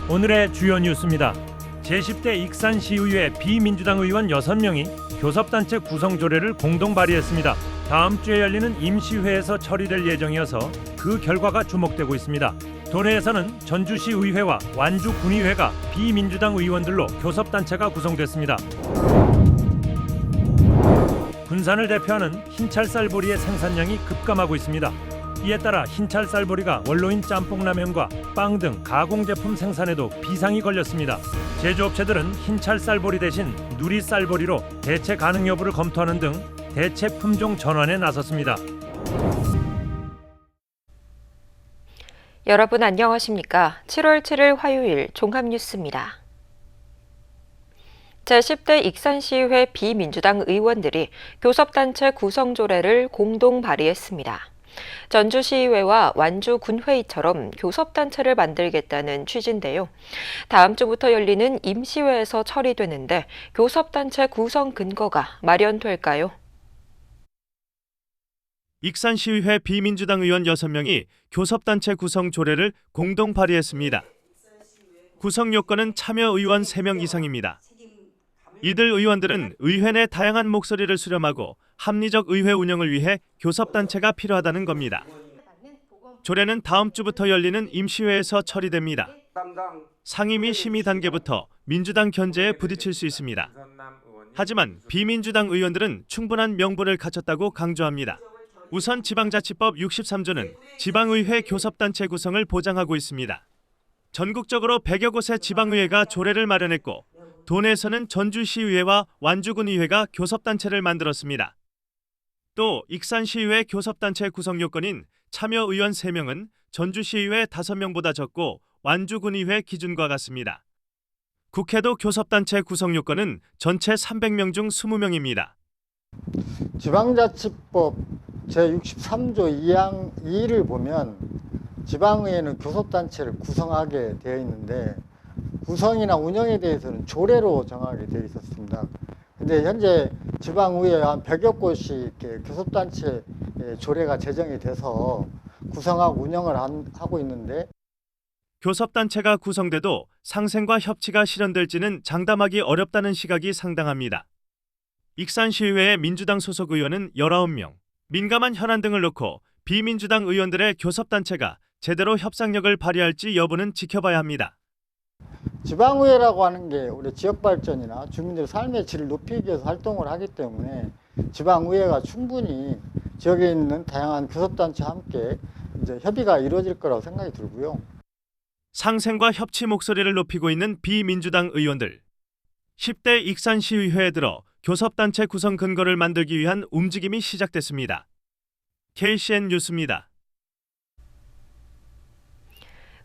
오늘의 주요 뉴스입니다. 제10대 익산시의회 비민주당 의원 6명이 교섭단체 구성 조례를 공동 발의했습니다. 다음 주에 열리는 임시회에서 처리될 예정이어서 그 결과가 주목되고 있습니다. 도내에서는 전주시의회와 완주군의회가 비민주당 의원들로 교섭단체가 구성됐습니다. 군산을 대표하는 흰찰쌀보리의 생산량이 급감하고 있습니다. 이에 따라 흰찰쌀보리가 원로인 짬뽕라면과 빵 등 가공제품 생산에도 비상이 걸렸습니다. 제조업체들은 흰찰쌀보리 대신 누리쌀보리로 대체 가능 여부를 검토하는 등 대체 품종 전환에 나섰습니다. 여러분 안녕하십니까? 7월 7일 화요일 종합뉴스입니다. 제10대 익산시의회 비민주당 의원들이 교섭단체 구성조례를 공동 발의했습니다. 전주시의회와 완주군회의처럼 교섭단체를 만들겠다는 취지인데요. 다음 주부터 열리는 임시회에서 처리되는데 교섭단체 구성 근거가 마련될까요? 익산시의회 비민주당 의원 6명이 교섭단체 구성 조례를 공동 발의했습니다. 구성 요건은 참여 의원 3명 이상입니다. 이들 의원들은 의회 내 다양한 목소리를 수렴하고 합리적 의회 운영을 위해 교섭단체가 필요하다는 겁니다. 조례는 다음 주부터 열리는 임시회에서 처리됩니다. 상임 및 심의 단계부터 민주당 견제에 부딪힐 수 있습니다. 하지만 비민주당 의원들은 충분한 명분을 갖췄다고 강조합니다. 우선 지방자치법 63조는 지방의회 교섭단체 구성을 보장하고 있습니다. 전국적으로 100여 곳의 지방의회가 조례를 마련했고 도내에서는 전주시의회와 완주군의회가 교섭단체를 만들었습니다. 또 익산시의회 교섭단체 구성 요건인 참여의원 3명은 전주시의회 5명보다 적고 완주군의회 기준과 같습니다. 국회도 교섭단체 구성 요건은 전체 300명 중 20명입니다. 지방자치법 제63조 2항 2를 보면 지방의회는 교섭단체를 구성하게 되어 있는데 구성이나 운영에 대해서는 조례로 정하게 되어 있었습니다. 근데 현재 지방의회 한 100여 곳이 이렇게 교섭단체 조례가 제정이 돼서 구성하고 운영을 하고 있는데 교섭단체가 구성돼도 상생과 협치가 실현될지는 장담하기 어렵다는 시각이 상당합니다. 익산시의회의 민주당 소속 의원은 19명, 민감한 현안 등을 놓고 비민주당 의원들의 교섭단체가 제대로 협상력을 발휘할지 여부는 지켜봐야 합니다. 지방의회라고 하는 게 우리 지역발전이나 주민들의 삶의 질을 높이기 위해서 활동을 하기 때문에 지방의회가 충분히 지역에 있는 다양한 교섭단체와 함께 이제 협의가 이루어질 거라고 생각이 들고요. 상생과 협치 목소리를 높이고 있는 비민주당 의원들. 10대 익산시의회에 들어 교섭단체 구성 근거를 만들기 위한 움직임이 시작됐습니다. KCN 뉴스입니다.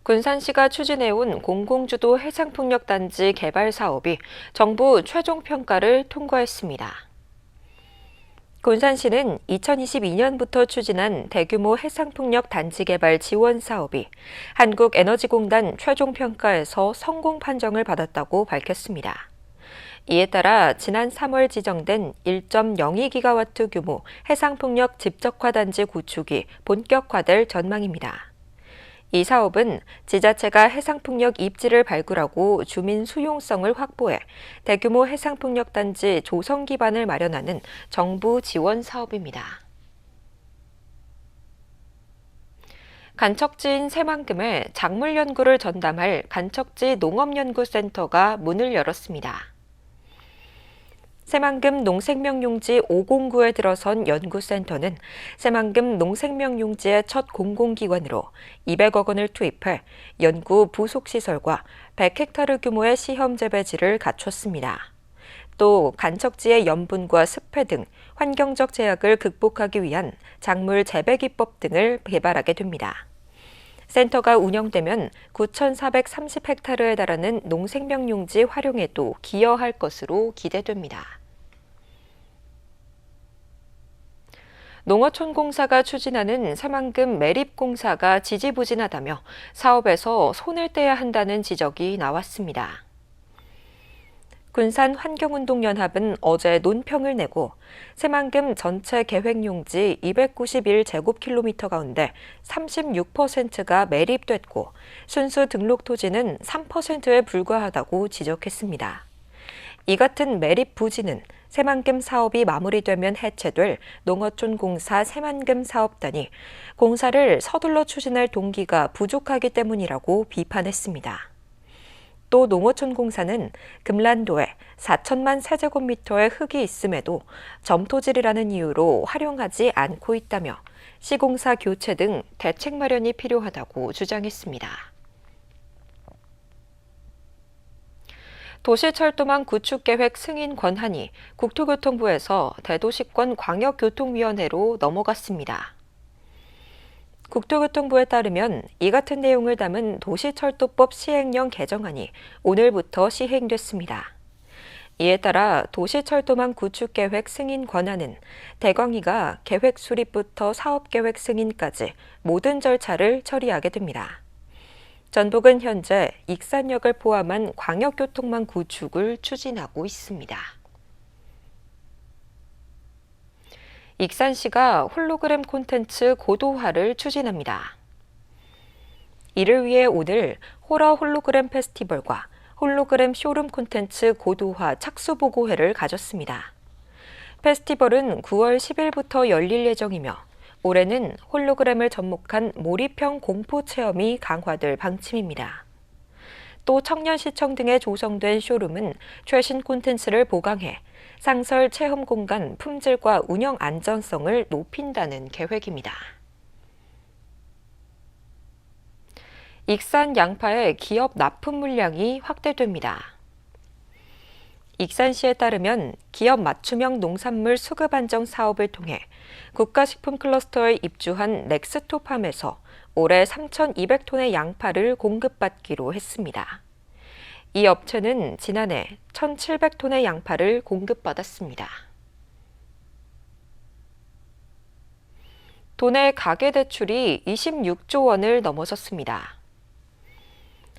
군산시가 추진해온 공공주도 해상풍력단지 개발 사업이 정부 최종 평가를 통과했습니다. 군산시는 2022년부터 추진한 대규모 해상풍력 단지 개발 지원 사업이 한국에너지공단 최종 평가에서 성공 판정을 받았다고 밝혔습니다. 이에 따라 지난 3월 지정된 1.02기가와트 규모 해상풍력 집적화 단지 구축이 본격화될 전망입니다. 이 사업은 지자체가 해상풍력 입지를 발굴하고 주민 수용성을 확보해 대규모 해상풍력 단지 조성 기반을 마련하는 정부 지원 사업입니다. 간척지인 새만금에 작물 연구를 전담할 간척지 농업연구센터가 문을 열었습니다. 새만금 농생명용지 509에 들어선 연구센터는 새만금 농생명용지의 첫 공공기관으로 200억 원을 투입해 연구 부속시설과 100헥타르 규모의 시험 재배지를 갖췄습니다. 또 간척지의 염분과 습해 등 환경적 제약을 극복하기 위한 작물 재배 기법 등을 개발하게 됩니다. 센터가 운영되면 9,430헥타르에 달하는 농생명용지 활용에도 기여할 것으로 기대됩니다. 농어촌공사가 추진하는 새만금 매립공사가 지지부진하다며 사업에서 손을 떼야 한다는 지적이 나왔습니다. 군산 환경운동연합은 어제 논평을 내고 새만금 전체 계획용지 291제곱킬로미터 가운데 36%가 매립됐고 순수 등록 토지는 3%에 불과하다고 지적했습니다. 이 같은 매립 부지는 새만금 사업이 마무리되면 해체될 농어촌공사 새만금 사업단이 공사를 서둘러 추진할 동기가 부족하기 때문이라고 비판했습니다. 또 농어촌공사는 금란도에 4천만 세제곱미터의 흙이 있음에도 점토질이라는 이유로 활용하지 않고 있다며 시공사 교체 등 대책 마련이 필요하다고 주장했습니다. 도시철도망 구축계획 승인 권한이 국토교통부에서 대도시권 광역교통위원회로 넘어갔습니다. 국토교통부에 따르면 이 같은 내용을 담은 도시철도법 시행령 개정안이 오늘부터 시행됐습니다. 이에 따라 도시철도망 구축계획 승인 권한은 대광위가 계획 수립부터 사업계획 승인까지 모든 절차를 처리하게 됩니다. 전북은 현재 익산역을 포함한 광역교통망 구축을 추진하고 있습니다. 익산시가 홀로그램 콘텐츠 고도화를 추진합니다. 이를 위해 오늘 호러 홀로그램 페스티벌과 홀로그램 쇼룸 콘텐츠 고도화 착수보고회를 가졌습니다. 페스티벌은 9월 10일부터 열릴 예정이며 올해는 홀로그램을 접목한 몰입형 공포 체험이 강화될 방침입니다. 또 청년시청 등에 조성된 쇼룸은 최신 콘텐츠를 보강해 상설 체험 공간 품질과 운영 안전성을 높인다는 계획입니다. 익산 양파의 기업 납품 물량이 확대됩니다. 익산시에 따르면 기업 맞춤형 농산물 수급 안정 사업을 통해 국가식품 클러스터에 입주한 넥스토팜에서 올해 3,200톤의 양파를 공급받기로 했습니다. 이 업체는 지난해 1,700톤의 양파를 공급받았습니다. 도내 가계대출이 26조 원을 넘어섰습니다.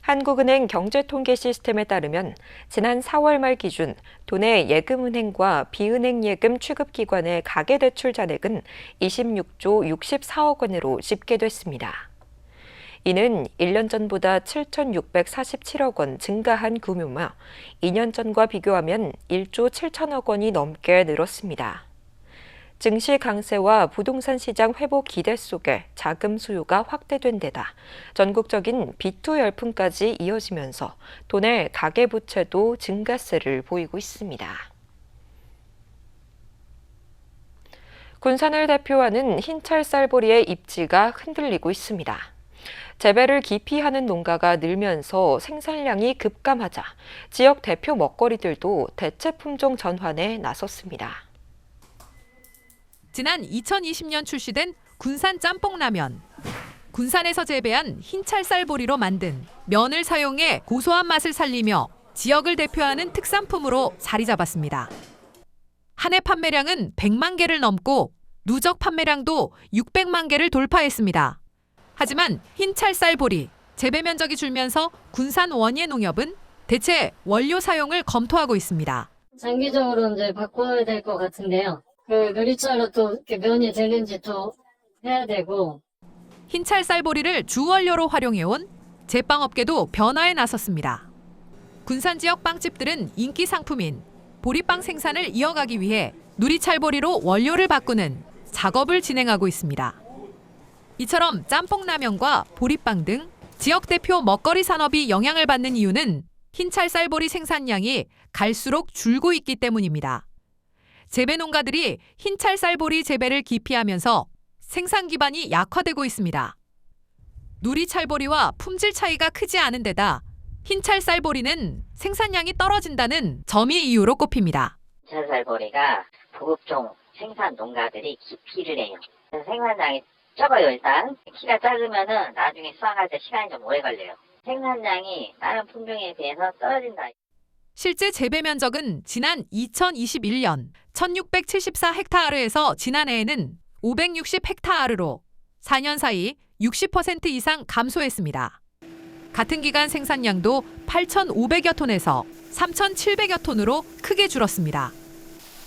한국은행 경제통계 시스템에 따르면 지난 4월 말 기준 도내 예금은행과 비은행 예금 취급기관의 가계대출 잔액은 26조 64억 원으로 집계됐습니다. 이는 1년 전보다 7,647억 원 증가한 규모며 2년 전과 비교하면 1조 7천억 원이 넘게 늘었습니다. 증시 강세와 부동산 시장 회복 기대 속에 자금 수요가 확대된 데다 전국적인 비투 열풍까지 이어지면서 도내 가계부채도 증가세를 보이고 있습니다. 군산을 대표하는 흰철 쌀보리의 입지가 흔들리고 있습니다. 재배를 기피하는 농가가 늘면서 생산량이 급감하자 지역 대표 먹거리들도 대체 품종 전환에 나섰습니다. 지난 2020년 출시된 군산 짬뽕라면. 군산에서 재배한 흰찰 쌀보리로 만든 면을 사용해 고소한 맛을 살리며 지역을 대표하는 특산품으로 자리 잡았습니다. 한 해 판매량은 100만 개를 넘고 누적 판매량도 600만 개를 돌파했습니다. 하지만 흰찰 쌀보리 재배 면적이 줄면서 군산 원예 농협은 대체 원료 사용을 검토하고 있습니다. 장기적으로 이제 바꿔야 될 것 같은데요. 누리철로 또 이렇게 면이 되는지 또 해야 되고. 흰찰 쌀보리를 주원료로 활용해온 제빵업계도 변화에 나섰습니다. 군산 지역 빵집들은 인기 상품인 보리빵 생산을 이어가기 위해 누리찰보리로 원료를 바꾸는 작업을 진행하고 있습니다. 이처럼 짬뽕라면과 보리빵 등 지역 대표 먹거리 산업이 영향을 받는 이유는 흰찰 쌀보리 생산량이 갈수록 줄고 있기 때문입니다. 재배 농가들이 흰찰 쌀보리 재배를 기피하면서 생산 기반이 약화되고 있습니다. 누리찰보리와 품질 차이가 크지 않은 데다 흰찰 쌀보리는 생산량이 떨어진다는 점이 이유로 꼽힙니다. 흰찰 쌀보리가 보급종 생산 농가들이 기피를 해요. 생산량이 적어요. 일단 키가 작으면은 나중에 수확할 때 시간이 좀 오래 걸려요. 생산량이 다른 품종에 비해서 떨어진다. 실제 재배 면적은 지난 2021년 1,674헥타르에서 지난해에는 560헥타르로 4년 사이 60% 이상 감소했습니다. 같은 기간 생산량도 8,500여 톤에서 3,700여 톤으로 크게 줄었습니다.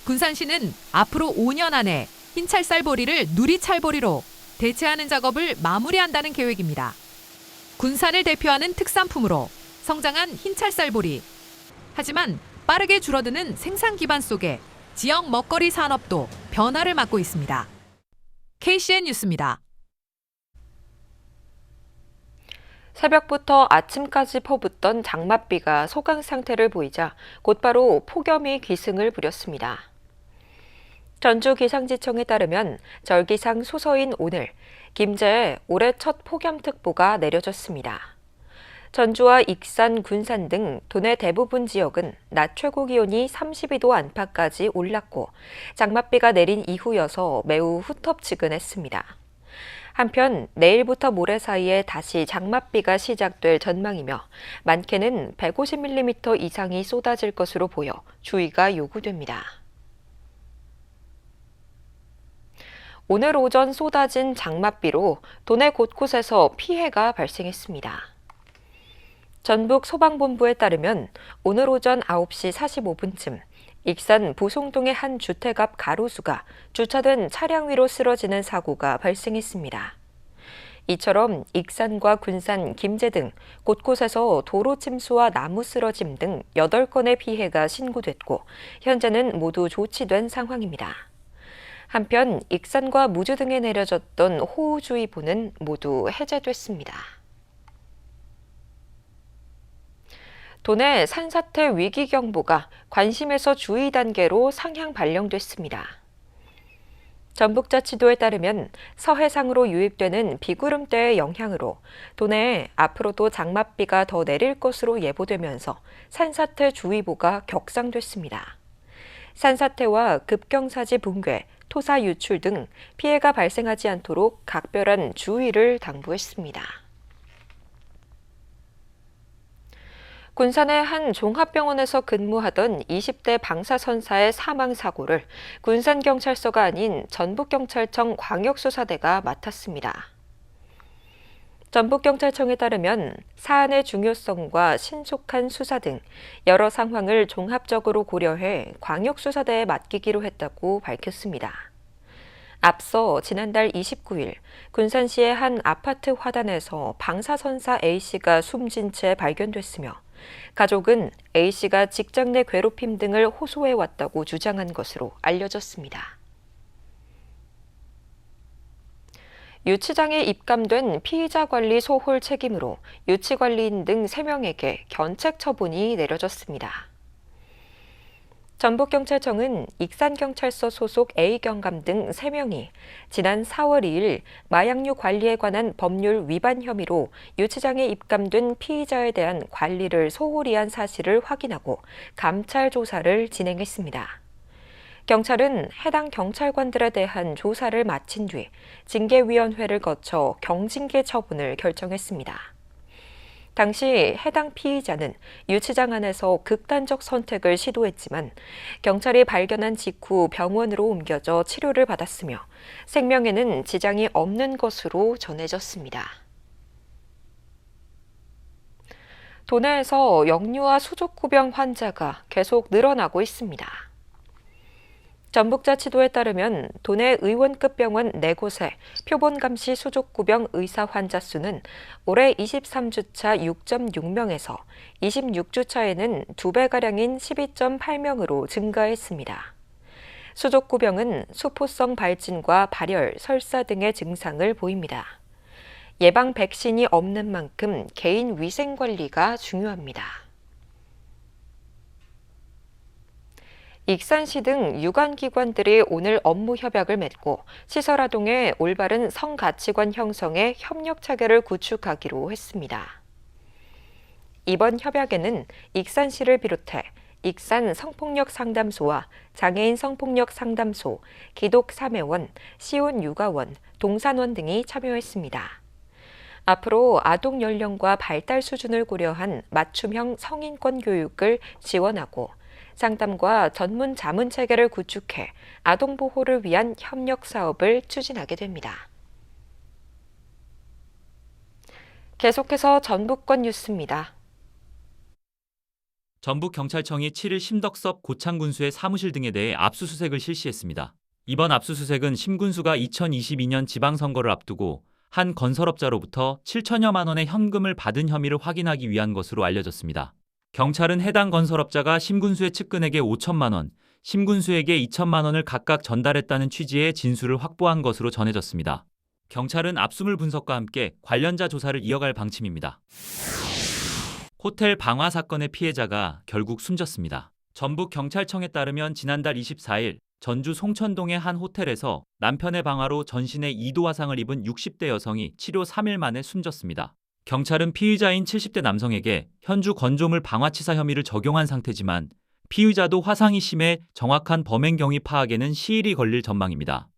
군산시는 앞으로 5년 안에 흰찰쌀보리를 누리찰보리로 대체하는 작업을 마무리한다는 계획입니다. 군산을 대표하는 특산품으로 성장한 흰찰쌀보리. 하지만 빠르게 줄어드는 생산 기반 속에 지역 먹거리 산업도 변화를 맞고 있습니다. KCN 뉴스입니다. 새벽부터 아침까지 퍼붓던 장맛비가 소강 상태를 보이자 곧바로 폭염이 기승을 부렸습니다. 전주기상지청에 따르면 절기상 소서인 오늘, 김제에 올해 첫 폭염특보가 내려졌습니다. 전주와 익산, 군산 등 도내 대부분 지역은 낮 최고 기온이 32도 안팎까지 올랐고 장맛비가 내린 이후여서 매우 후텁지근했습니다. 한편 내일부터 모레 사이에 다시 장맛비가 시작될 전망이며 많게는 150mm 이상이 쏟아질 것으로 보여 주의가 요구됩니다. 오늘 오전 쏟아진 장맛비로 도내 곳곳에서 피해가 발생했습니다. 전북 소방본부에 따르면 오늘 오전 9시 45분쯤 익산 부송동의 한 주택 앞 가로수가 주차된 차량 위로 쓰러지는 사고가 발생했습니다. 이처럼 익산과 군산, 김제 등 곳곳에서 도로 침수와 나무 쓰러짐 등 8건의 피해가 신고됐고 현재는 모두 조치된 상황입니다. 한편 익산과 무주 등에 내려졌던 호우주의보는 모두 해제됐습니다. 도내 산사태 위기경보가 관심에서 주의 단계로 상향 발령됐습니다. 전북자치도에 따르면 서해상으로 유입되는 비구름대의 영향으로 도내에 앞으로도 장맛비가 더 내릴 것으로 예보되면서 산사태 주의보가 격상됐습니다. 산사태와 급경사지 붕괴, 토사 유출 등 피해가 발생하지 않도록 각별한 주의를 당부했습니다. 군산의 한 종합병원에서 근무하던 20대 방사선사의 사망사고를 군산경찰서가 아닌 전북경찰청 광역수사대가 맡았습니다. 전북경찰청에 따르면 사안의 중요성과 신속한 수사 등 여러 상황을 종합적으로 고려해 광역수사대에 맡기기로 했다고 밝혔습니다. 앞서 지난달 29일 군산시의 한 아파트 화단에서 방사선사 A씨가 숨진 채 발견됐으며 가족은 A씨가 직장 내 괴롭힘 등을 호소해왔다고 주장한 것으로 알려졌습니다. 유치장에 입감된 피의자 관리 소홀 책임으로 유치관리인 등 3명에게 견책 처분이 내려졌습니다. 전북경찰청은 익산경찰서 소속 A경감 등 3명이 지난 4월 2일 마약류 관리에 관한 법률 위반 혐의로 유치장에 입감된 피의자에 대한 관리를 소홀히 한 사실을 확인하고 감찰 조사를 진행했습니다. 경찰은 해당 경찰관들에 대한 조사를 마친 뒤 징계위원회를 거쳐 경징계 처분을 결정했습니다. 당시 해당 피의자는 유치장 안에서 극단적 선택을 시도했지만 경찰이 발견한 직후 병원으로 옮겨져 치료를 받았으며 생명에는 지장이 없는 것으로 전해졌습니다. 도내에서 역류와 수족구병 환자가 계속 늘어나고 있습니다. 전북자치도에 따르면 도내 의원급 병원 4곳의 표본감시 수족구병 의사 환자 수는 올해 23주차 6.6명에서 26주차에는 2배가량인 12.8명으로 증가했습니다. 수족구병은 수포성 발진과 발열, 설사 등의 증상을 보입니다. 예방 백신이 없는 만큼 개인 위생 관리가 중요합니다. 익산시 등 유관기관들이 오늘 업무 협약을 맺고 시설 아동의 올바른 성가치관 형성에 협력 체계를 구축하기로 했습니다. 이번 협약에는 익산시를 비롯해 익산 성폭력 상담소와 장애인 성폭력 상담소, 기독 사매원, 시온 육아원, 동산원 등이 참여했습니다. 앞으로 아동 연령과 발달 수준을 고려한 맞춤형 성인권 교육을 지원하고 상담과 전문 자문 체계를 구축해 아동 보호를 위한 협력 사업을 추진하게 됩니다. 계속해서 전북권 뉴스입니다. 전북경찰청이 7일 심덕섭 고창군수의 사무실 등에 대해 압수수색을 실시했습니다. 이번 압수수색은 심 군수가 2022년 지방선거를 앞두고 한 건설업자로부터 7천여만 원의 현금을 받은 혐의를 확인하기 위한 것으로 알려졌습니다. 경찰은 해당 건설업자가 심 군수의 측근에게 5천만 원, 심 군수에게 2천만 원을 각각 전달했다는 취지의 진술을 확보한 것으로 전해졌습니다. 경찰은 압수물 분석과 함께 관련자 조사를 이어갈 방침입니다. 호텔 방화 사건의 피해자가 결국 숨졌습니다. 전북경찰청에 따르면 지난달 24일 전주 송천동의 한 호텔에서 남편의 방화로 전신에 2도 화상을 입은 60대 여성이 치료 3일 만에 숨졌습니다. 경찰은 피의자인 70대 남성에게 현주 건조물 방화치사 혐의를 적용한 상태지만 피의자도 화상이 심해 정확한 범행 경위 파악에는 시일이 걸릴 전망입니다.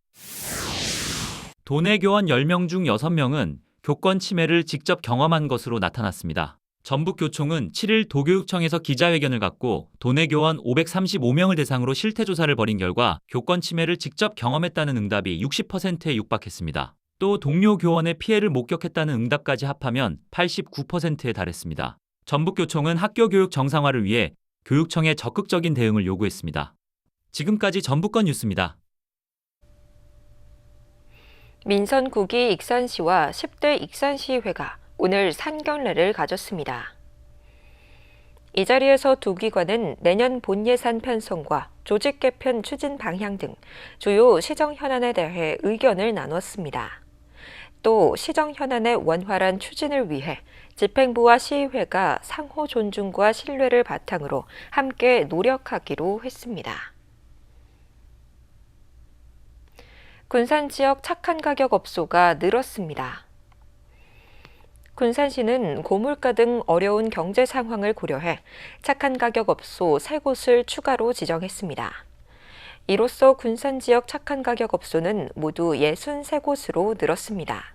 도내 교원 10명 중 6명은 교권 침해를 직접 경험한 것으로 나타났습니다. 전북교총은 7일 도교육청에서 기자회견을 갖고 도내 교원 535명을 대상으로 실태조사를 벌인 결과 교권 침해를 직접 경험했다는 응답이 60%에 육박했습니다. 또 동료 교원의 피해를 목격했다는 응답까지 합하면 89%에 달했습니다. 전북교총은 학교 교육 정상화를 위해 교육청에 적극적인 대응을 요구했습니다. 지금까지 전북권 뉴스입니다. 민선국이 익산시와 10대 익산시의회가 오늘 상견례를 가졌습니다. 이 자리에서 두 기관은 내년 본예산 편성과 조직 개편 추진 방향 등 주요 시정 현안에 대해 의견을 나눴습니다. 또 시정 현안의 원활한 추진을 위해 집행부와 시의회가 상호 존중과 신뢰를 바탕으로 함께 노력하기로 했습니다. 군산 지역 착한 가격 업소가 늘었습니다. 군산시는 고물가 등 어려운 경제 상황을 고려해 착한 가격 업소 3곳을 추가로 지정했습니다. 이로써 군산 지역 착한 가격 업소는 모두 63곳으로 늘었습니다.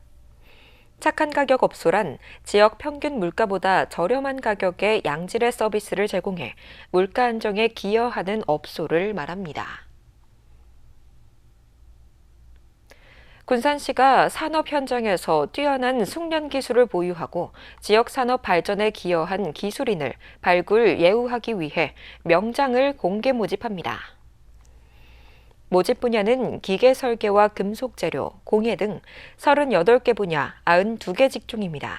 착한 가격 업소란 지역 평균 물가보다 저렴한 가격의 양질의 서비스를 제공해 물가 안정에 기여하는 업소를 말합니다. 군산시가 산업 현장에서 뛰어난 숙련 기술을 보유하고 지역 산업 발전에 기여한 기술인을 발굴, 예우하기 위해 명장을 공개 모집합니다. 모집 분야는 기계 설계와 금속 재료, 공예 등 38개 분야 92개 직종입니다.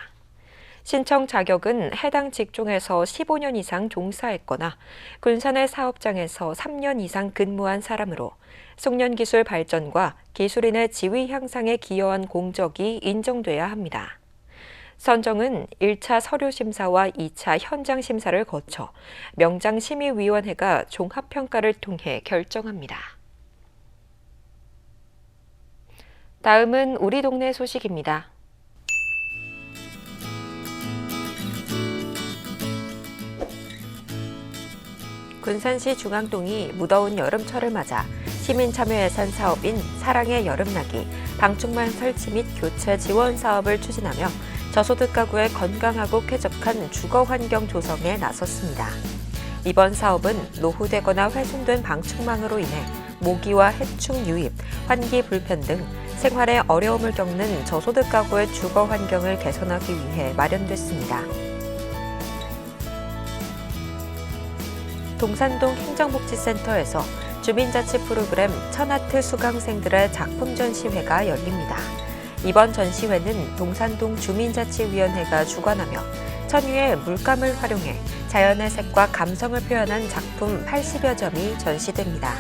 신청 자격은 해당 직종에서 15년 이상 종사했거나 군산의 사업장에서 3년 이상 근무한 사람으로 숙련기술 발전과 기술인의 지위 향상에 기여한 공적이 인정돼야 합니다. 선정은 1차 서류 심사와 2차 현장 심사를 거쳐 명장심의위원회가 종합평가를 통해 결정합니다. 다음은 우리 동네 소식입니다. 군산시 중앙동이 무더운 여름철을 맞아 시민참여예산 사업인 사랑의 여름나기, 방충망 설치 및 교체 지원 사업을 추진하며 저소득 가구의 건강하고 쾌적한 주거 환경 조성에 나섰습니다. 이번 사업은 노후되거나 훼손된 방충망으로 인해 모기와 해충 유입, 환기 불편 등 생활에 어려움을 겪는 저소득 가구의 주거 환경을 개선하기 위해 마련됐습니다. 동산동 행정복지센터에서 주민자치 프로그램 천하트 수강생들의 작품 전시회가 열립니다. 이번 전시회는 동산동 주민자치위원회가 주관하며 천유의 물감을 활용해 자연의 색과 감성을 표현한 작품 80여 점이 전시됩니다.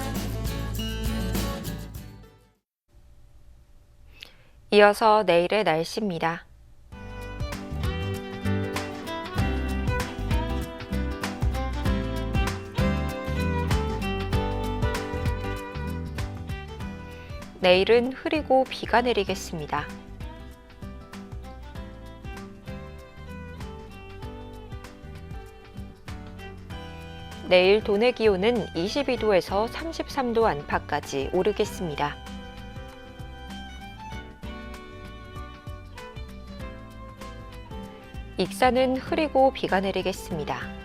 이어서 내일의 날씨입니다. 내일은 흐리고 비가 내리겠습니다. 내일 도내 기온은 22도에서 33도 안팎까지 오르겠습니다. 익산은 흐리고 비가 내리겠습니다.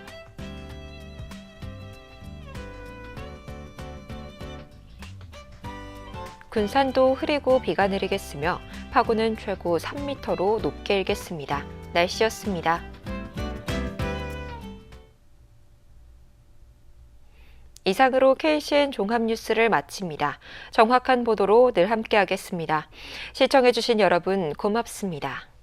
군산도 흐리고 비가 내리겠으며 파고는 최고 3m로 높게 일겠습니다. 날씨였습니다. 이상으로 KCN 종합뉴스를 마칩니다. 정확한 보도로 늘 함께하겠습니다. 시청해주신 여러분 고맙습니다.